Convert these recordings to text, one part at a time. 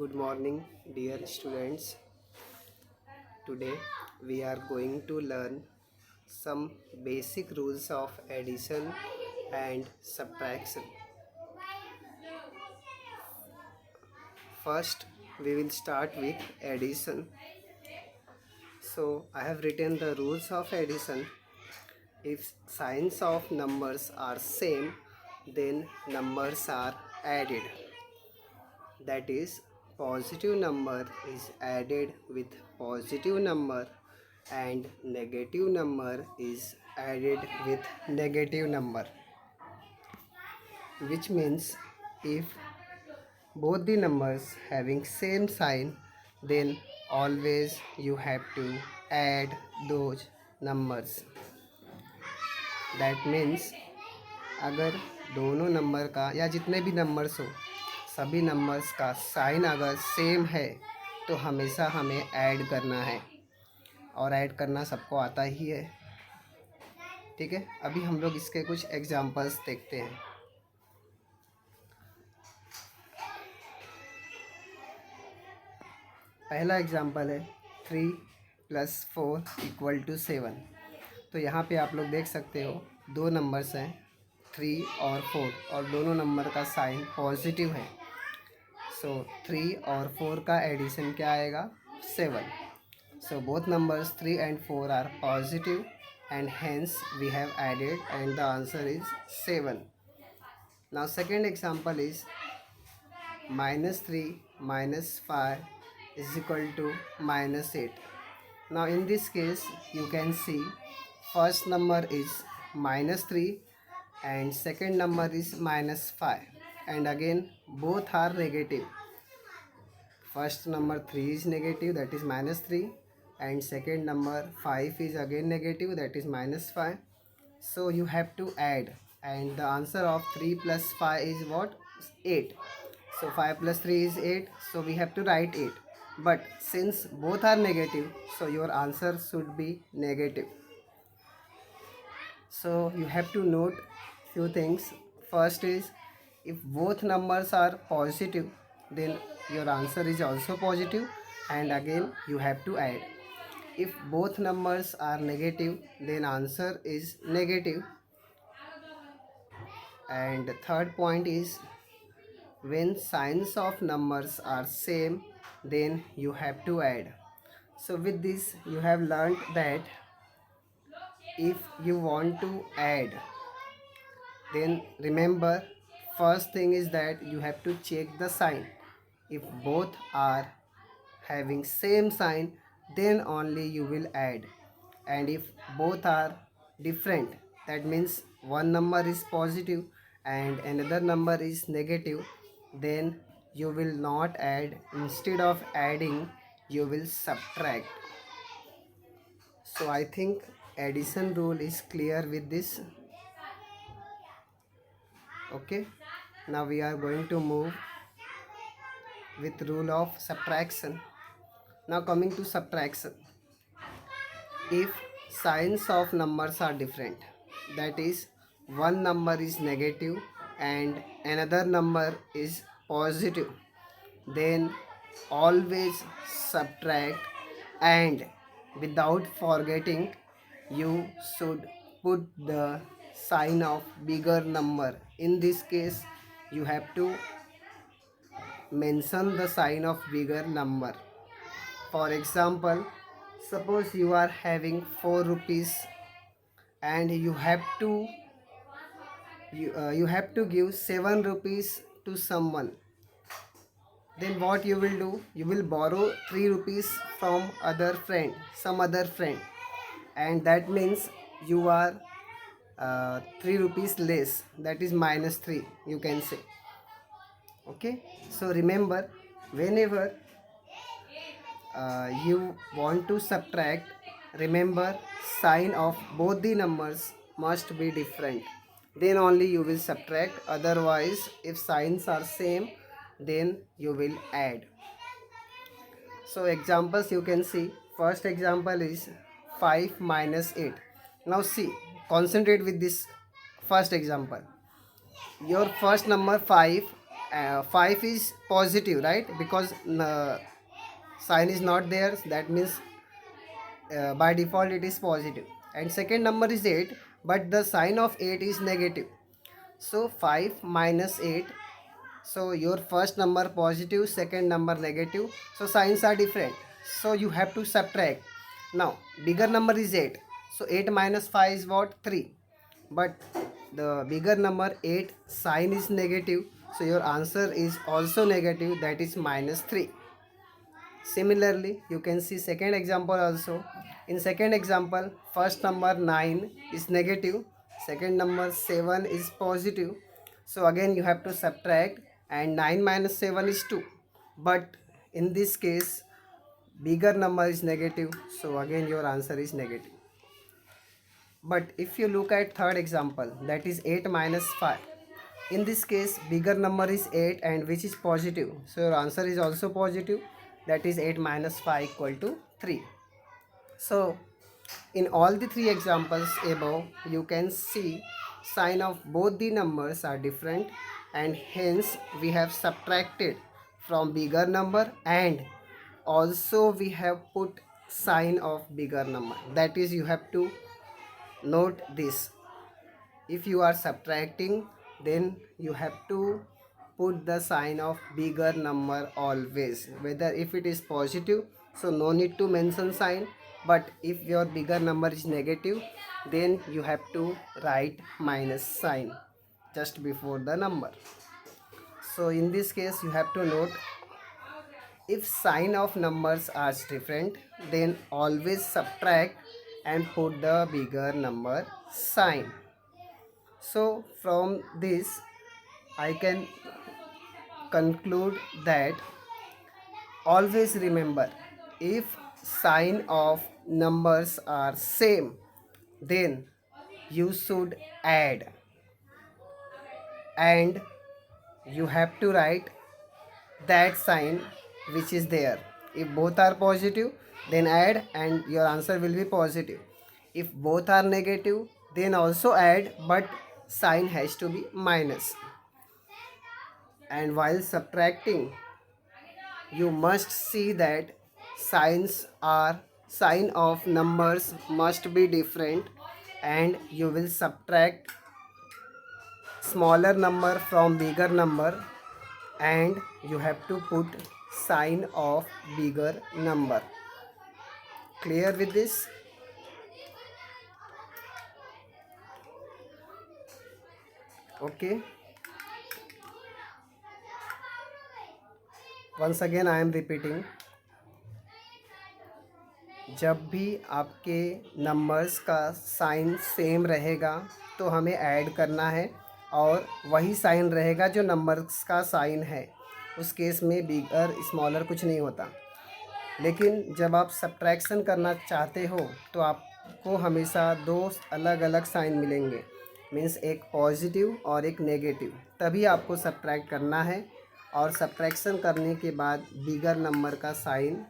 Good morning, dear students. Today we are going to learn some basic rules of addition and subtraction. First, we will start with addition. So, I have written the rules of addition. If signs of numbers are same, then numbers are added. That is, positive number is added with positive number and negative number is added with negative number, which means if both the numbers having same sign, then always you have to add those numbers. That means अगर दोनों number का या जितने भी numbers हो सभी numbers का sign अगर सेम है तो हमेशा हमें ऐड करना है, और ऐड करना सबको आता ही है। ठीक है, अभी हम लोग इसके कुछ एग्जांपल्स देखते हैं। पहला एग्जांपल है 3 + 4 = 7। तो यहाँ पे आप लोग देख सकते हो दो नंबर्स हैं 3 और 4 और दोनों नंबर का साइन पॉजिटिव है। सो 3 और 4 का एडिशन क्या आएगा? 7। So both numbers 3 and 4 are positive and hence we have added and the answer is 7. Now second example is -3 - 5 = -8. Now in this case you can see first number is -3 and second number is -5, and again both are negative. First number 3 is negative, that is -3, and second number 5 is again negative, that is -5. So you have to add, and the answer of 3 + 5 is what? 8. So 5 + 3 is 8, so we have to write 8. But since both are negative, so your answer should be negative. So you have to note few things. First is, if both numbers are positive, then your answer is also positive, and again you have to add. If both numbers are negative, then answer is negative. And the third point is, when signs of numbers are same, then you have to add. So with this you have learnt that if you want to add, then remember, first thing is that you have to check the sign. If both are having same sign, then only you will add. And if both are different, that means one number is positive and another number is negative, then you will not add. Instead of adding, you will subtract. So I think addition rule is clear with this. Okay, now we are going to move with rule of subtraction. Now coming to subtraction, if signs of numbers are different, that is one number is negative and another number is positive, then always subtract, and without forgetting you should put the sign of bigger number. In this case you have to mention the sign of bigger number. For example, suppose you are having 4 rupees and you have to give 7 rupees to someone. Then what you will do? You will borrow 3 rupees from some other friend, and that means you are 3 rupees less, that is -3 you can say. Okay, so remember, whenever you want to subtract, remember sign of both the numbers must be different, then only you will subtract. Otherwise, if signs are same, then you will add. So examples you can see. First example is 5 - 8. Now see, concentrate with this first example. Your first number 5 5 is positive, right? Because sign is not there, that means by default it is positive. And second number is 8, but the sign of 8 is negative. So 5 minus 8, so your first number positive, second number negative, so signs are different, so you have to subtract. Now bigger number is 8, so 8 minus 5 is what? 3. But the bigger number 8 sign is negative, so your answer is also negative, that is minus 3. Similarly, you can see second example also. In second example, first number 9 is negative, second number 7 is positive. So again you have to subtract, and 9 minus 7 is 2. But in this case, bigger number is negative, so again your answer is negative. But if you look at third example, that is 8 minus 5. In this case, bigger number is 8 and which is positive. So your answer is also positive. That is 8 minus 5 equal to 3. So in all the three examples above, you can see sign of both the numbers are different, and hence we have subtracted from bigger number, and also we have put sign of bigger number. That is, you have to note this. If you are subtracting, then you have to put the sign of bigger number always, whether if it is positive, so no need to mention sign, but if your bigger number is negative, then you have to write minus sign just before the number. So in this case you have to note, if sign of numbers are different, then always subtract and put the bigger number sign. So from this I can conclude that always remember, if sign of numbers are same, then you should add, and you have to write that sign which is there. If both are positive, then add and your answer will be positive. If both are negative, then also add, but sign has to be minus. And while subtracting, you must see that sign of numbers must be different, and you will subtract smaller number from bigger number, and you have to put sign of bigger number. Clear with this? Okay. Once again I am repeating, जब भी आपके numbers का sign same रहेगा तो हमें add करना है, और वही साइन रहेगा जो नंबर्स का साइन है, उस केस में बिगर स्मॉलर कुछ नहीं होता। लेकिन जब आप सब्ट्रैक्शन करना चाहते हो तो आपको हमेशा दो अलग अलग साइन मिलेंगे, मीन्स एक पॉजिटिव और एक नेगेटिव, तभी आपको सब्ट्रैक्ट करना है, और सब्ट्रैक्शन करने के बाद बिगर नंबर का साइन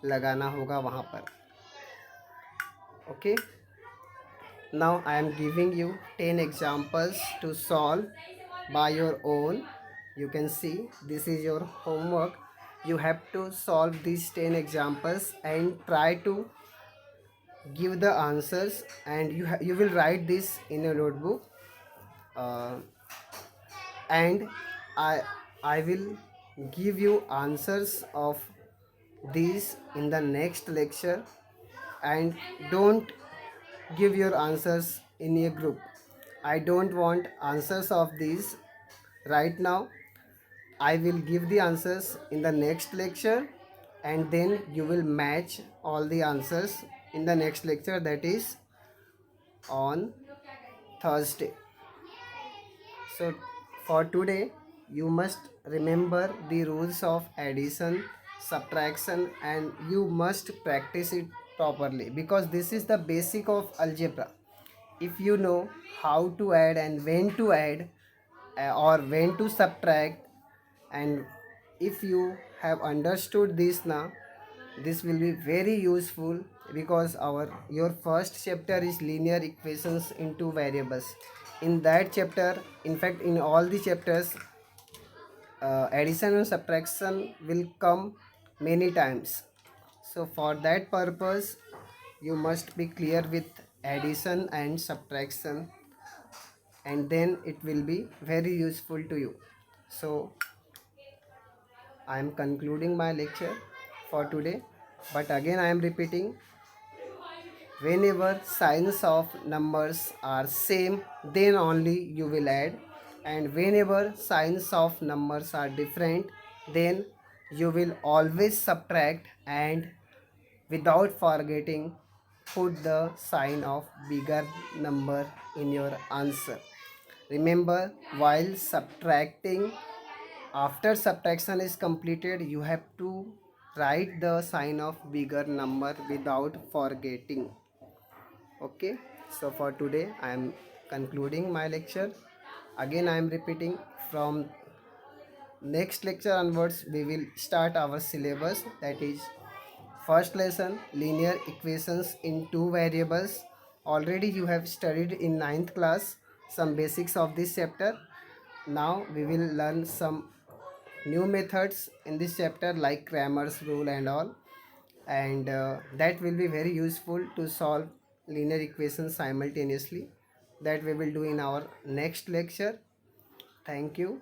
लगाना होगा वहाँ पर। Okay, now I am giving you 10 examples to solve by your own. You can see this is your homework. You have to solve these 10 examples and try to give the answers, and you will write this in a notebook, and I will give you answers of these in the next lecture. And don't give your answers in a group. I don't want answers of these right now. I will give the answers in the next lecture, and then you will match all the answers in the next lecture, that is on Thursday. So for today you must remember the rules of addition, subtraction, and you must practice it properly, because this is the basic of algebra. If you know how to add and when to add, or when to subtract, and if you have understood this now, this will be very useful, because your first chapter is linear equations in two variables. In that chapter, in fact in all the chapters, addition and subtraction will come many times. So for that purpose, you must be clear with addition and subtraction, and then it will be very useful to you. So I am concluding my lecture for today, but again I am repeating, whenever signs of numbers are same, then only you will add, and whenever signs of numbers are different, then you will always subtract, and without forgetting put the sign of bigger number in your answer. Remember, while subtracting, after subtraction is completed, you have to write the sign of bigger number without forgetting. Okay, so for today I am concluding my lecture. Again I am repeating, from next lecture onwards we will start our syllabus, that is first lesson, linear equations in two variables. Already you have studied in ninth class some basics of this chapter. Now we will learn some new methods in this chapter like Cramer's rule and all, and that will be very useful to solve linear equations simultaneously. That we will do in our next lecture. Thank you.